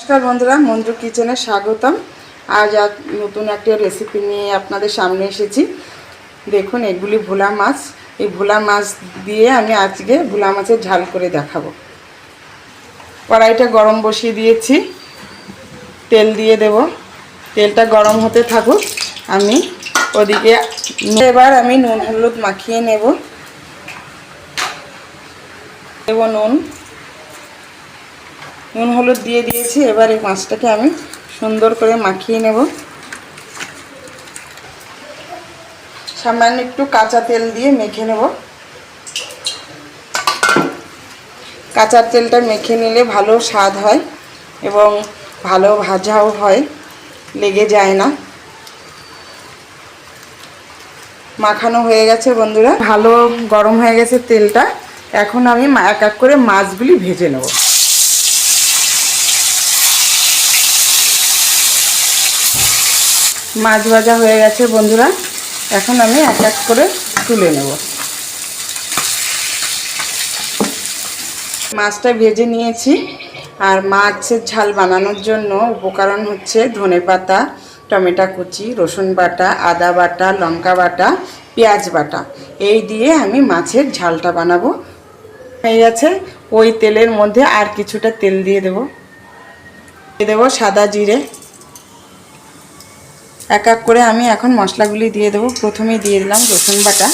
नमस्कार बंधुरा मंजू किचेने स्वागतम। आज नतून एक रेसिपि निये आपनादेर सामने एसेछि। देखुन एगुली भोला माछ, ये भोला माछ दिए आमि आजके भोला माछेर झाल करे देखाबो। कड़ाईटा गरम बसिए दिएछि, तेल दिए देब। तेलटा गरम होते थाकुक, आमि ओदिके एबार आमि नुन हलुद माखिए नेब। नुन নুন হলুদ দিয়ে দিয়েছি। এবার এই মাছটাকে আমি সুন্দর করে মাখিয়ে নেব। সামান্য একটু কাঁচা তেল দিয়ে মেখে নেব। কাঁচা তেলটা মেখে নিলে ভালো স্বাদ হয় এবং ভালো ভাজাও হয়, লেগে যায় না। মাখানো হয়ে গেছে বন্ধুরা, ভালো গরম হয়ে গেছে তেলটা। এখন আমি এক এক করে মাছগুলি ভেজে নেব। মাছ ভাজা হয়ে গেছে বন্ধুরা, এখন আমি এক এক করে তুলে নেব। মাছটা ভেজে নিয়েছি। আর মাছের ঝাল বানানোর জন্য উপকরণ হচ্ছে ধনেপাতা, টমেটো কুচি, রসুন বাটা, আদা বাটা, লঙ্কা বাটা, পেঁয়াজ বাটা। এই দিয়ে আমি মাছের ঝালটা বানাবো। হয়ে গেছে। ওই তেলের মধ্যে আর কিছুটা তেল দিয়ে দেব। সাদা জিরে। এক এক করে আমি এখন মশলাগুলি দিয়ে দেব। প্রথমে দিয়ে দিলাম রসুন বাটা।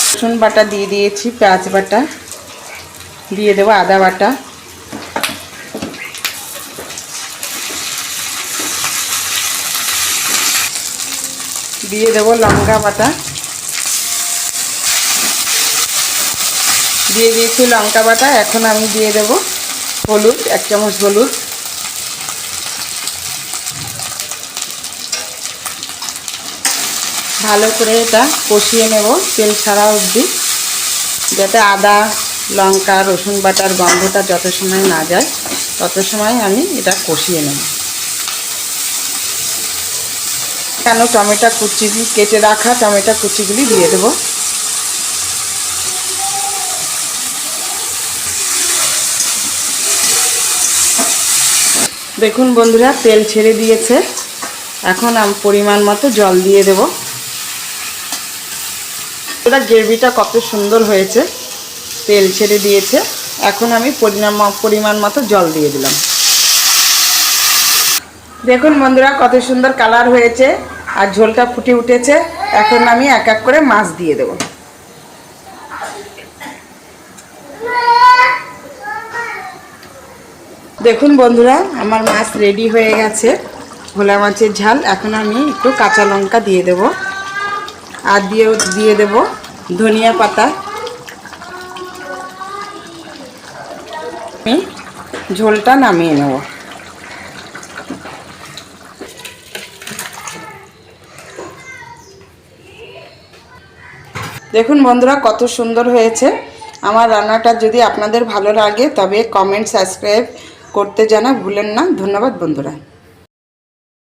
রসুন বাটা দিয়ে দিয়েছি, পেঁয়াজ বাটা দিয়ে দেব, আদা বাটা দিয়ে দেব, লঙ্কা বাটা দিয়ে দিয়েছি, লঙ্কা বাটা। এখন আমি দিয়ে দেব হলুদ, 1 চামচ হলুদ। ভালো করে এটা কষিয়ে নেব তেল ছাড়া অবধি, যাতে আদা লঙ্কা রসুন বাটার গন্ধটা যত সময় না যায় তত সময় আমি এটা কষিয়ে নেব। কেন টমেটো কুচিগুলি কেটে রাখা টমেটো কুচিগুলি দিয়ে দেব। দেখুন বন্ধুরা, তেল ছেড়ে দিয়েছে। এখন আমি পরিমাণ মতো জল দিয়ে দেব। এটা গ্রেভিটা কত সুন্দর হয়েছে, তেল ছেড়ে দিয়েছে। এখন আমি পরিমাণ মতো জল দিয়ে দিলাম। দেখুন বন্ধুরা, কত সুন্দর কালার হয়েছে আর ঝোলটা ফুটে উঠেছে। এখন আমি এক এক করে মাছ দিয়ে দেব। দেখুন বন্ধুরা, আমার মাছ রেডি হয়ে গেছে, ভোলা মাছের ঝাল। এখন আমি একটু কাঁচা লঙ্কা দিয়ে দেব আর দিয়ে দেব ধনিয়া পাতা। আমি ঝোলটা নামিয়ে নেব। দেখুন বন্ধুরা, কত সুন্দর হয়েছে। আমার রান্নাটা যদি আপনাদের ভালো লাগে তবে কমেন্ট সাবস্ক্রাইব করতে যেন ভুলেন না। ধন্যবাদ বন্ধুরা।